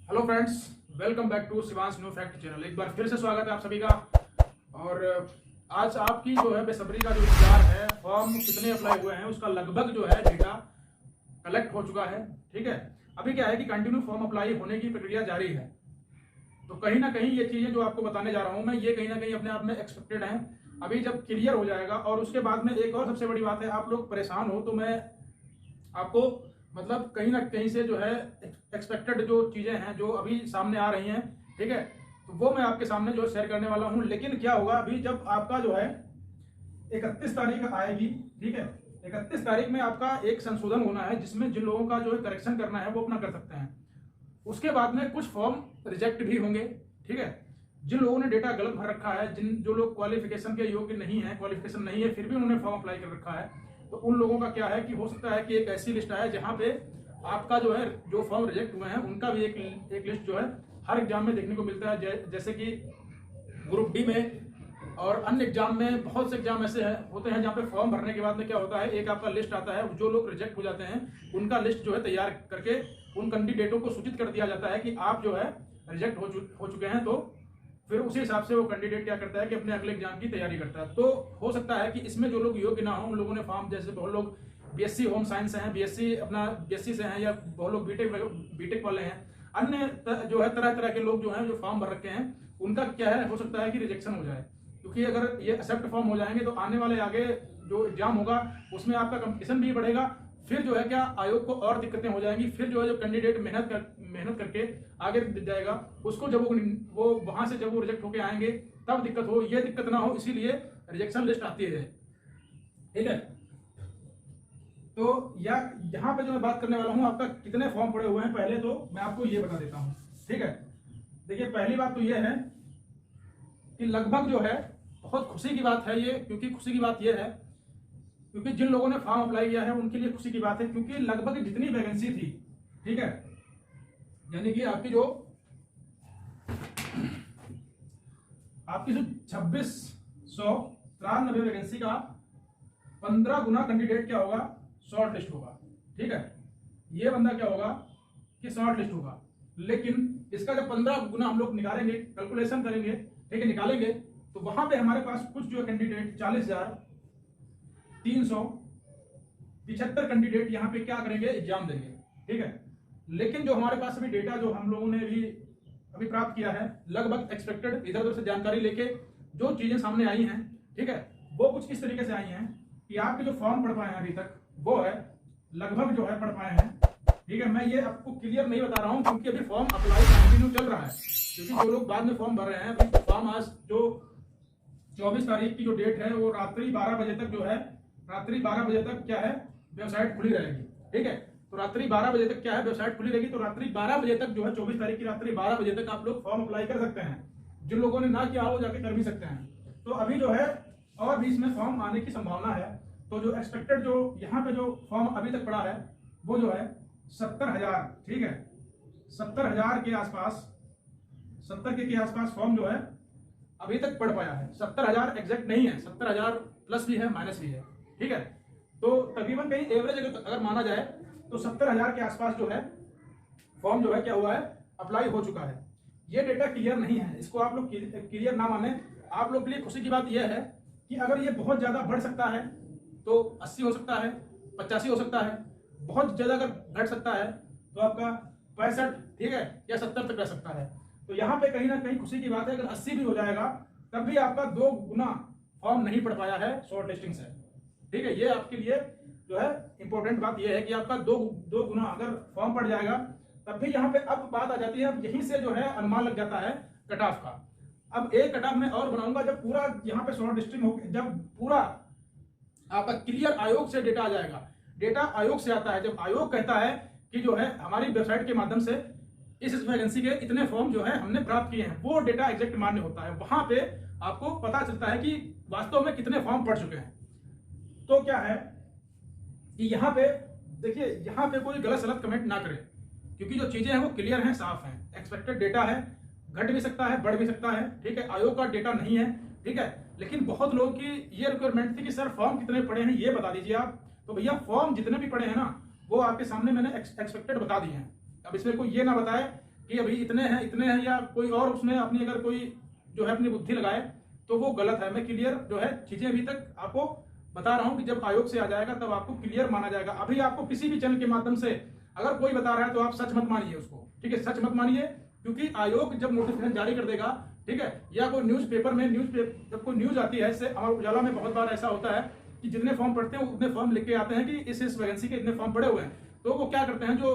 Hello friends, welcome back to Shivansh new fact channel. एक बार फिर से स्वागत है आप सभी का। और आज आपकी जो है बेसब्री का जो इंतजार है, फॉर्म कितने अप्लाई हुए हैं उसका लगभग जो है डेटा कलेक्ट हो चुका है। ठीक है, अभी क्या है कि कंटिन्यू फॉर्म अप्लाई होने की प्रक्रिया जारी है। तो कहीं ना कहीं ये चीजें जो आपको बताने जा रहा हूं मैं, ये कहीं ना कहीं अपने आप में एक्सपेक्टेड है। अभी जब क्लियर हो जाएगा और उसके बाद में एक और सबसे बड़ी बात है, आप लोग परेशान हो तो मैं आपको मतलब कहीं ना कहीं से जो है एक्सपेक्टेड जो चीजें हैं जो अभी सामने आ रही हैं, ठीक है, तो वो मैं आपके सामने जो शेयर करने वाला हूं। लेकिन क्या होगा, अभी जब आपका जो है 31 तारीख आएगी, ठीक है, 31 तारीख में आपका एक संशोधन होना है जिसमें जिन लोगों का जो है करेक्शन करना है वो अपना कर सकते हैं। उसके बाद में कुछ फॉर्म रिजेक्ट भी होंगे। ठीक है, जिन लोगों ने डेटा गलत भर रखा है, जो लोग क्वालिफिकेशन के योग्य नहीं है, क्वालिफिकेशन नहीं है, फिर भी उन्होंने फॉर्म अप्लाई कर रखा है, तो उन लोगों का क्या है कि हो सकता है कि एक ऐसी लिस्ट आए जहां पे आपका जो है जो फॉर्म रिजेक्ट हुए हैं उनका भी एक लिस्ट जो है हर एग्जाम में देखने को मिलता है। जैसे कि ग्रुप डी में और अन्य एग्जाम में बहुत से एग्जाम ऐसे होते हैं जहाँ पे फॉर्म भरने के बाद में क्या होता है, एक आपका लिस्ट आता है, जो लोग रिजेक्ट हो जाते हैं उनका लिस्ट जो है तैयार करके उन कैंडिडेटों को सूचित कर दिया जाता है कि आप जो है रिजेक्ट हो चुके हैं। तो फिर उसी हिसाब से वो कैंडिडेट क्या करता है कि अपने अगले एग्जाम की तैयारी करता है। तो हो सकता है कि इसमें जो लोग योग्य ना हो उन लोगों ने फॉर्म, जैसे बहुत लोग बीएससी होम साइंस से हैं, बीएससी से हैं, या बहुत लोग बीटेक वाले हैं, अन्य जो है तरह तरह के लोग जो हैं जो फॉर्म भर रखे हैं उनका क्या है, हो सकता है कि रिजेक्शन हो जाए। क्योंकि अगर ये एक्सेप्ट फॉर्म हो जाएंगे तो आने वाले आगे जो एग्जाम होगा उसमें आपका कंपटीशन भी बढ़ेगा। फिर जो है क्या आयोग को और दिक्कतें हो जाएंगी। फिर जो है जो कैंडिडेट मेहनत करके आगे जाएगा उसको जब वो वहां से जब वो रिजेक्ट होके आएंगे तब दिक्कत हो, ये दिक्कत ना हो, इसीलिए रिजेक्शन लिस्ट आती है। ठीक है, तो यहाँ पे जो मैं बात करने वाला हूँ, आपका कितने फॉर्म पड़े हुए हैं पहले तो मैं आपको ये बता देता हूँ। ठीक है, देखिए पहली बात तो ये है कि लगभग जो है बहुत खुशी की बात है ये, क्योंकि खुशी की बात ये है क्योंकि जिन लोगों ने फॉर्म अप्लाई किया है उनके लिए खुशी की बात है, क्योंकि लगभग जितनी वैकेंसी थी, ठीक है, यानी कि आपकी जो 2693 वैकेंसी का 15 गुना कैंडिडेट क्या होगा, शॉर्ट लिस्ट होगा। ठीक है, ये बंदा क्या होगा कि शॉर्ट लिस्ट होगा। लेकिन इसका जब 15 गुना हम लोग निकालेंगे, कैलकुलेशन करेंगे, ठीक है, निकालेंगे, तो वहां पे हमारे पास कुछ जो कैंडिडेट 40,375 कैंडिडेट यहाँ पे क्या करेंगे, एग्जाम देंगे। ठीक है, लेकिन जो हमारे पास अभी डेटा जो हम लोगों ने अभी प्राप्त किया है, लगभग एक्सपेक्टेड इधर उधर से जानकारी लेके जो चीजें सामने आई हैं, ठीक है, वो कुछ इस तरीके से आई हैं कि आपके जो फॉर्म पढ़ पाए हैं अभी तक वो है लगभग जो है पढ़ पाए हैं। ठीक है, मैं ये आपको क्लियर नहीं बता रहा हूं क्योंकि अभी फॉर्म अप्लाई कंटिन्यू चल रहा है, क्योंकि जो लोग बाद में फॉर्म भर रहे हैं, अभी फॉर्म आज जो 24 तारीख की जो डेट है वो रात्रि 12 बजे तक जो है, रात्रि 12 बजे तक क्या है वेबसाइट खुली रहेगी। ठीक है, तो रात्रि 12 बजे तक क्या है वेबसाइट खुली रहेगी, तो रात्रि 12 बजे तक जो है 24 तारीख की रात्रि 12 बजे तक आप लोग फॉर्म अप्लाई कर सकते हैं। जिन लोगों ने ना किया वो जाके कर भी सकते हैं। तो अभी जो है और भी इसमें फॉर्म आने की संभावना है। तो जो एक्सपेक्टेड जो यहाँ पे जो फॉर्म अभी तक पड़ा है वो जो है 70,000, ठीक है, 70,000 के आसपास, 70 के आसपास फॉर्म जो है अभी तक पढ़ पाया है। 70,000 एग्जैक्ट नहीं है, 70,000 प्लस भी है माइनस भी है। ठीक है, तो तकरीबन कहीं एवरेज अगर माना जाए तो 70,000 के आसपास जो है फॉर्म जो है क्या हुआ है, अप्लाई हो चुका है। ये डेटा क्लियर नहीं है, इसको आप लोग क्लियर ना माने। आप लोग के लिए खुशी की बात यह है कि अगर ये बहुत ज्यादा बढ़ सकता है तो 80 हो सकता है, 85 हो सकता है, बहुत ज्यादा अगर घट सकता है तो आपका 65, ठीक है, या 70 तक रह सकता है। तो यहाँ पे कहीं ना कहीं खुशी की बात है, अगर 80 भी हो जाएगा तब भी आपका 2 गुना फॉर्म नहीं पड़ पाया है शॉर्ट लिस्टिंग से। ठीक है, ये आपके लिए जो है इंपॉर्टेंट बात यह है कि आपका दो गुना अगर फॉर्म पड़ जाएगा तब भी यहाँ पे अब बात आ जाती है, अब यहीं से जो है अनुमान लग जाता है कट ऑफ का। अब एक कट ऑफ मैं और बनाऊंगा जब पूरा यहाँ पे शॉर्ट लिस्टिंग हो, जब पूरा आपका क्लियर आयोग से डेटा आ जाएगा। डेटा आयोग से आता है, जब आयोग कहता है कि जो है हमारी वेबसाइट के माध्यम से इस वैकेंसी के इतने फॉर्म जो है हमने प्राप्त किए हैं, वो डेटा एग्जैक्ट मान्य होता है। वहां पे आपको पता चलता है कि वास्तव में कितने फॉर्म पड़ चुके हैं। तो क्या है कि यहाँ पे देखिए, यहाँ पे कोई गलत सलत कमेंट ना करें, क्योंकि जो चीजें हैं वो क्लियर हैं, साफ हैं। एक्सपेक्टेड डेटा है, घट भी सकता है, बढ़ भी सकता है। ठीक है, आयोग का डेटा नहीं है, ठीक है, लेकिन बहुत लोगों की ये रिक्वायरमेंट थी कि सर फॉर्म कितने पड़े हैं ये बता दीजिए आप। तो भैया फॉर्म जितने भी पड़े हैं ना वो आपके सामने मैंने एक्सपेक्टेड बता दिए हैं। अब इसमें कोई ये ना बताए कि अभी इतने हैं या कोई और उसने अपनी अगर कोई जो है अपनी बुद्धि लगाए तो वो गलत है। मैं क्लियर जो है चीजें अभी तक आपको बता रहा हूं कि जब आयोग से आ जाएगा तब आपको क्लियर माना जाएगा। अभी आपको किसी भी चैनल के माध्यम से अगर कोई बता रहा है तो आप सच मत मानिए उसको, ठीक है, सच मत मानिए, क्योंकि आयोग जब नोटिफिकेशन जारी कर देगा, ठीक है, या कोई न्यूज़पेपर में जब कोई न्यूज आती है, इससे अमर उजाला में बहुत बार ऐसा होता है कि जितने फॉर्म पढ़ते हैं उतने फॉर्म लिख के आते हैं कि इस वैकेंसी के इतने फॉर्म पड़े हुए हैं। तो वो क्या करते हैं, जो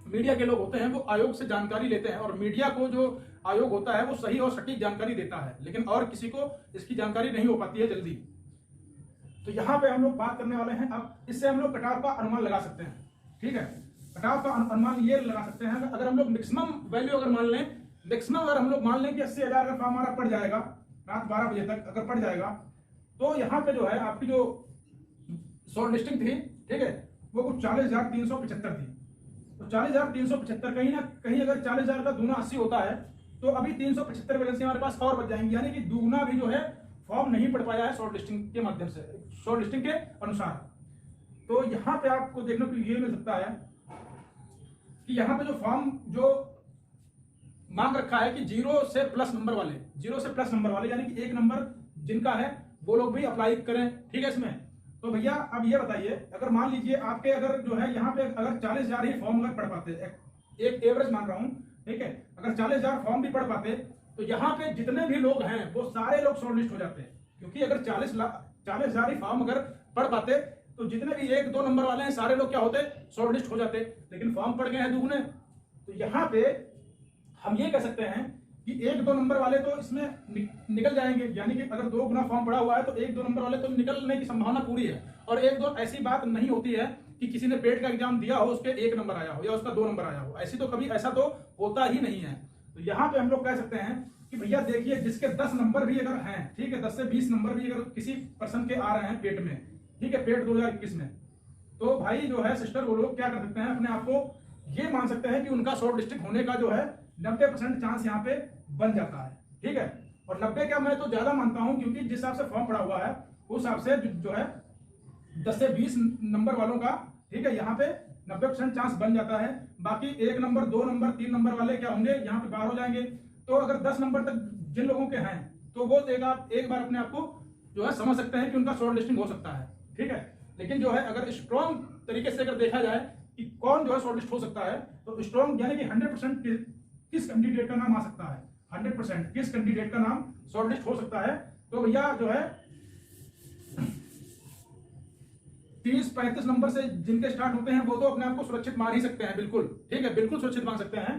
मीडिया के लोग होते हैं वो आयोग से जानकारी लेते हैं, और मीडिया को जो आयोग होता है वो सही और सटीक जानकारी देता है, लेकिन और किसी को इसकी जानकारी नहीं हो पाती है जल्दी। तो यहाँ पे हम लोग बात करने वाले हैं, अब इससे हम लोग कटाव का अनुमान लगा सकते हैं, ठीक है। कटाव का अनुमान ये लगा सकते हैं अगर हम लोग मैक्सिमम वैल्यू अगर मान लें, मैक्सिमम अगर हम लोग मान लें कि 80,000 अगर फॉर्म हमारा पड़ जाएगा रात 12 बजे तक अगर पड़ जाएगा, तो यहाँ पे जो है आपकी जो शॉर्ट लिस्टिंग थी, ठीक है, वो कुछ 40,375 थी। तो 40,375 कहीं ना कहीं अगर 40,000 का दूना 80 होता है तो अभी 375 वैकेंसी हमारे पास और बच जाएंगी, यानी कि दूना भी जो है फॉर्म नहीं पड़ पाया है शॉर्ट लिस्टिंग के माध्यम से, शॉर्ट लिस्टिंग के अनुसार। तो यहाँ पे आपको देखने को ये मिल सकता है कि यहाँ पे जो फॉर्म जो मांग रखा है कि 0 से प्लस नंबर वाले यानी कि 1 नंबर जिनका है वो लोग भी अप्लाई करें, ठीक है इसमें। तो भैया अब ये बताइए, अगर मान लीजिए आपके अगर जो है यहाँ पे अगर 40,000 ही फॉर्म अगर पढ़ पाते, एक एवरेज मान रहा हूँ, ठीक है, अगर 40,000 फॉर्म भी पढ़ पाते तो यहाँ पे जितने भी लोग हैं वो सारे लोग शॉर्ट लिस्ट हो जाते हैं, क्योंकि अगर 40,000 ही फॉर्म अगर पढ़ पाते तो जितने भी 1-2 नंबर वाले हैं सारे लोग क्या होते, शॉर्ट लिस्ट हो जाते, लेकिन फॉर्म पड़ गए हैं दुगने। तो यहाँ पे हम ये कह सकते हैं कि 1-2 नंबर वाले तो इसमें निकल जाएंगे, यानी कि अगर 2 गुना फॉर्म पड़ा हुआ है तो 1-2 नंबर वाले तो निकलने की संभावना पूरी है। और 1-2 ऐसी बात नहीं होती है कि किसी ने पेट का एग्जाम दिया हो उसके 1 नंबर आया हो या उसका 2 नंबर आया हो, ऐसी तो कभी ऐसा तो होता ही नहीं है। तो यहाँ पे हम लोग कह सकते हैं कि भैया देखिए जिसके 10 नंबर भी अगर हैं, ठीक है, 10 से 20 नंबर भी अगर किसी पर्सन के आ रहे हैं पेट में, ठीक है, पेट 2021 में, तो भाई जो है सिस्टर वो लोग क्या कर सकते हैं, अपने आप को ये मान सकते हैं कि उनका शॉर्ट लिस्टिंग होने का जो है 90% चांस यहाँ पे बन जाता है, ठीक है। और 90 क्या, मैं तो ज्यादा मानता हूं, क्योंकि जिस हिसाब से फॉर्म पड़ा हुआ है उस हिसाब से जो है 10 से 20 नंबर वालों का, ठीक है, यहाँ पे 90% चांस बन जाता है। बाकी 1 नंबर 2 नंबर 3 नंबर वाले क्या होंगे, यहाँ पे बाहर हो जाएंगे। तो अगर 10 नंबर तक जिन लोगों के हैं तो वो एक बार अपने आप को जो है समझ सकते हैं कि उनका शॉर्ट लिस्टिंग हो सकता है, ठीक है। लेकिन जो है अगर स्ट्रॉन्ग तरीके से अगर देखा जाए कि कौन जो है शॉर्ट लिस्ट हो सकता है, तो स्ट्रॉन्ग यानी कि 100% किस कैंडिडेट का नाम आ सकता है, 100% किस कैंडिडेट का नाम शॉर्ट लिस्ट हो सकता है, तो भैया जो है 30-35 नंबर से जिनके स्टार्ट होते हैं वो तो अपने आप को सुरक्षित मान ही सकते हैं, बिल्कुल, ठीक है, बिल्कुल सुरक्षित मान सकते हैं।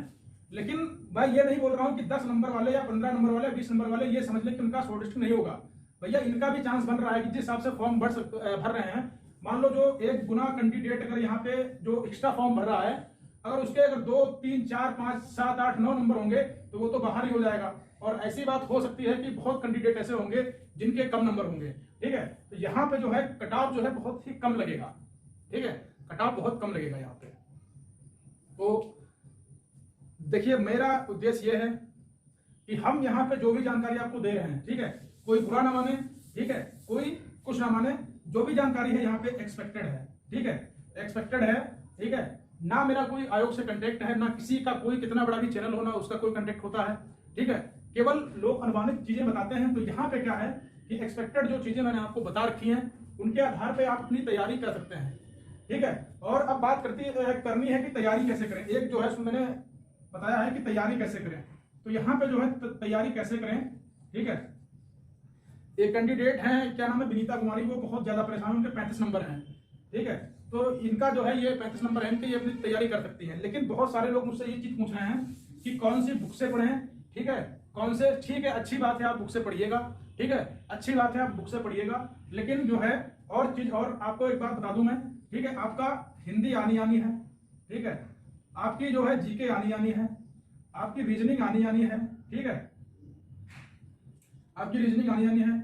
लेकिन भाई ये नहीं बोल रहा हूं कि 10 नंबर वाले या 15 नंबर वाले 20 नंबर वाले ये समझ लें कि उनका शॉर्ट लिस्ट नहीं होगा। भैया इनका भी चांस बन रहा है कि जिस हिसाब से फॉर्म भर रहे हैं, मान लो जो 1 गुना कैंडिडेट अगर यहाँ पे जो एक्स्ट्रा फॉर्म भर रहा है, अगर उसके अगर 2, 3, 4, 5, 7, 8, 9 नंबर होंगे तो वो तो बाहर ही हो जाएगा। और ऐसी बात हो सकती है कि बहुत कैंडिडेट ऐसे होंगे जिनके कम नंबर होंगे, ठीक है। तो यहाँ पे जो है कटऑफ जो है बहुत ही कम लगेगा, ठीक है, कटऑफ बहुत कम लगेगा यहाँ पे। तो देखिए मेरा उद्देश्य ये है कि हम यहाँ पे जो भी जानकारी आपको दे रहे हैं, ठीक है, कोई बुरा ना माने, ठीक है, कोई कुछ ना माने, जो भी जानकारी है यहाँ पे एक्सपेक्टेड है, ठीक है, एक्सपेक्टेड है, ठीक है। ना मेरा कोई आयोग से कांटेक्ट है, ना किसी का कोई कितना बड़ा भी चैनल होना उसका कोई कांटेक्ट होता है, ठीक है। केवल लोग अनुमानित चीजें बताते हैं। तो यहाँ पे क्या है कि एक्सपेक्टेड जो चीजें मैंने आपको बता रखी हैं उनके आधार पे आप अपनी तैयारी कर सकते हैं, ठीक है। और अब बात करनी है कि तैयारी कैसे करें। एक जो है मैंने बताया है कि तैयारी कैसे करें, तो यहाँ पे जो है तैयारी कैसे करें, ठीक है। एक कैंडिडेट हैं, क्या नाम है, विनीता कुमारी, वो बहुत ज्यादा परेशान, उनके 35 नंबर हैं, ठीक है। तो इनका जो है ये 35 नंबर है, इनकी ये अपनी तैयारी कर सकती है। लेकिन बहुत सारे लोग मुझसे ये चीज पूछ रहे हैं कि कौन सी बुक से पढ़ें, ठीक है, कौन से, ठीक है, अच्छी बात है आप बुक से पढ़िएगा, ठीक है, अच्छी बात है आप बुक से पढ़िएगा। लेकिन जो है और चीज और आपको एक बात बता दूं मैं, ठीक है, आपका हिंदी आनी है, ठीक है, आपकी जो है जीके आनी है, आपकी रीजनिंग आनी है, ठीक है, आपकी रीजनिंग आनी है,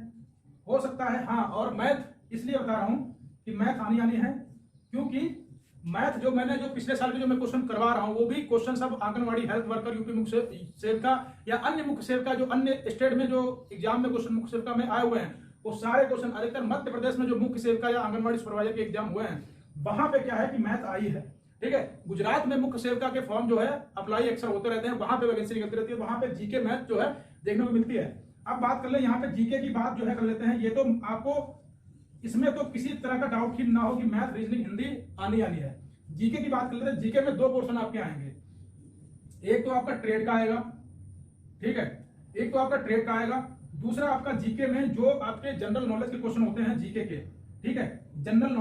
हो सकता है, हाँ। और मैथ इसलिए बता रहा हूं कि मैथ आनी है क्योंकि मैथ जो मैंने जो पिछले साल के जो मैं क्वेश्चन करवा रहा हूं वो भी क्वेश्चन सब आंगनवाड़ी हेल्थ वर्कर, यूपी मुख्य सेविका या अन्य मुख्य सेविका जो अन्य स्टेट में जो एग्जाम में क्वेश्चन मुख्य सेविका में आए हुए हैं, वो सारे क्वेश्चन अधिकतर मध्य प्रदेश में जो मुख्य सेविका या आंगनवाड़ी सुपरवाइजर के एग्जाम हुए हैं वहां पे क्या है कि मैथ आई है, ठीक है। गुजरात में मुख्य सेविका के फॉर्म जो है अप्लाई अक्सर होते रहते हैं, वहां पे वैकेंसी निकलती रहती है, वहां पे जीके मैथ जो है देखने को मिलती है। अब बात कर ले यहाँ पे जीके की बात जो है कर लेते हैं। ये तो आपको इसमें तो किसी तरह का डाउट ही ना हो कि मैथ रीजनिंग हिंदी आनी है। जीके की बात कर लेते हैं। जीके में 2 पोर्शन आपके आएंगे, एक तो आपका ट्रेड का आएगा, ठीक है, एक तो आपका ट्रेड का आएगा, दूसरा आपका जीके में जो आपके जनरल नॉलेज के क्वेश्चन होते हैं जीके के, ठीक है। जनरल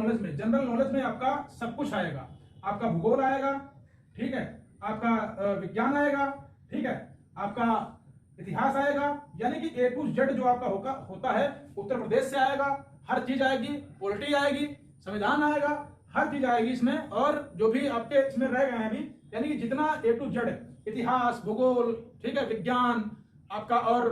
नॉलेज में आपका सब कुछ आएगा, आपका भूगोल आएगा, ठीक है, आपका विज्ञान आएगा, ठीक है, आपका इतिहास आएगा, यानी कि A to Z जो आपका होता है उत्तर प्रदेश से आएगा, हर चीज आएगी, पॉलिटी आएगी, संविधान आएगा, हर चीज आएगी इसमें। और जो भी आपके इसमें रह गए हैं अभी, यानी कि जितना A to Z इतिहास, भूगोल, ठीक है, विज्ञान आपका और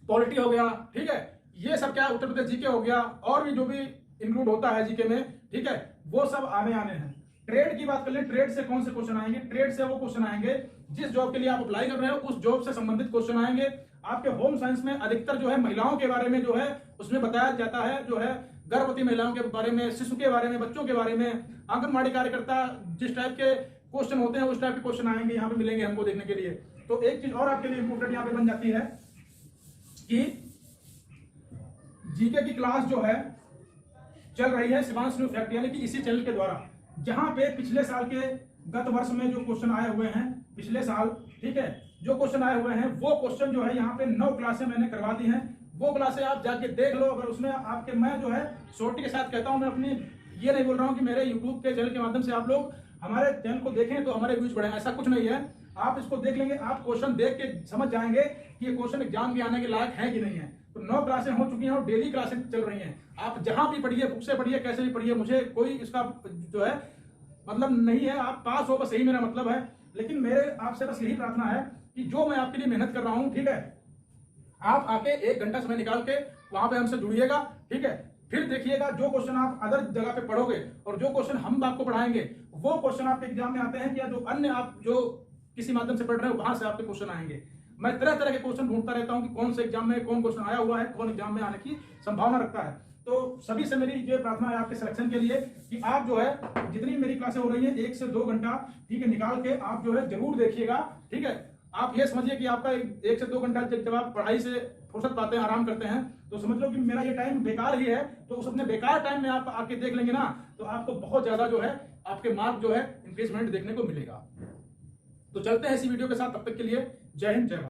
पॉलिटी हो गया, ठीक है, ये सब क्या उत्तर प्रदेश जीके हो गया, और भी जो भी इंक्लूड होता है जीके में, ठीक है, वो सब आने हैं। ट्रेड की बात कर ले, ट्रेड से कौन से क्वेश्चन आएंगे? ट्रेड से वो क्वेश्चन आएंगे जिस जॉब के लिए आप अप्लाई कर रहे हो उस जॉब से संबंधित क्वेश्चन आएंगे। आपके होम साइंस में अधिकतर जो है महिलाओं के बारे में जो है उसमें बताया जाता है, जो है गर्भवती महिलाओं के बारे में, शिशु के बारे में, बच्चों के बारे में, आंगनबाड़ी कार्यकर्ता, जिस टाइप के क्वेश्चन होते हैं उस टाइप के क्वेश्चन आएंगे, यहाँ पे मिलेंगे हमको देखने के लिए। तो एक चीज और आपके लिए इंपोर्टेंट यहाँ पे बन जाती है कि जीके की क्लास जो है चल रही है शिवांश न्यू फैक्ट, यानी कि इसी चैनल के द्वारा, जहां पे पिछले साल के गत वर्ष में जो क्वेश्चन आए हुए हैं, पिछले साल, ठीक है, जो क्वेश्चन आए हुए हैं वो क्वेश्चन जो है यहाँ पे 9 क्लासें मैंने करवा दी हैं। वो क्लासें आप जाके देख लो। अगर उसमें आपके, मैं जो है सोटी के साथ कहता हूं, मैं अपनी ये नहीं बोल रहा हूं कि मेरे यूट्यूब के चैनल के माध्यम से आप लोग हमारे चैनल को देखें तो हमारे व्यूज बढ़े, ऐसा कुछ नहीं है। आप इसको देख लेंगे, आप क्वेश्चन देख के समझ जाएंगे कि ये क्वेश्चन एग्जाम के आने के लायक है कि नहीं है। तो 9 क्लासें हो चुकी हैं और डेली क्लासें चल रही हैं। आप जहां भी पढ़िए, बुक से पढ़िए, कैसे भी पढ़िए, मुझे कोई इसका जो है मतलब नहीं है, आप पास हो बस यही मेरा मतलब है। लेकिन मेरे आपसे बस यही प्रार्थना है कि जो मैं आपके लिए मेहनत कर रहा हूं, ठीक है, आप आके 1 घंटा समय निकाल के वहां पे हमसे जुड़िएगा, ठीक है। फिर देखिएगा जो क्वेश्चन आप अदर जगह पे पढ़ोगे और जो क्वेश्चन हम आपको पढ़ाएंगे वो क्वेश्चन आपके एग्जाम में आते हैं, या जो अन्य आप जो किसी माध्यम से पढ़ रहे हो वहां से आपके क्वेश्चन आएंगे। मैं तरह तरह के क्वेश्चन ढूंढता रहता हूं कि कौन से एग्जाम में कौन क्वेश्चन आया हुआ है, कौन एग्जाम में आने की संभावना रखता है। तो सभी से मेरी ये प्रार्थना है आपके सिलेक्शन के लिए कि आप जो है जितनी मेरी क्लासें हो रही है 1 से 2 घंटा, ठीक है, निकाल के आप जो है जरूर देखिएगा, ठीक है। आप ये समझिए कि आपका 1 से 2 घंटा जब आप पढ़ाई से फुर्सत पाते हैं, आराम करते हैं, तो समझ लो कि मेरा ये टाइम बेकार ही है। तो उस अपने बेकार टाइम में आप आके देख लेंगे ना, तो आपको बहुत ज्यादा जो है आपके मार्क जो है इंक्रीजमेंट देखने को मिलेगा। तो चलते हैं इसी वीडियो के साथ, तब तक के लिए जय हिंद, जय भारत।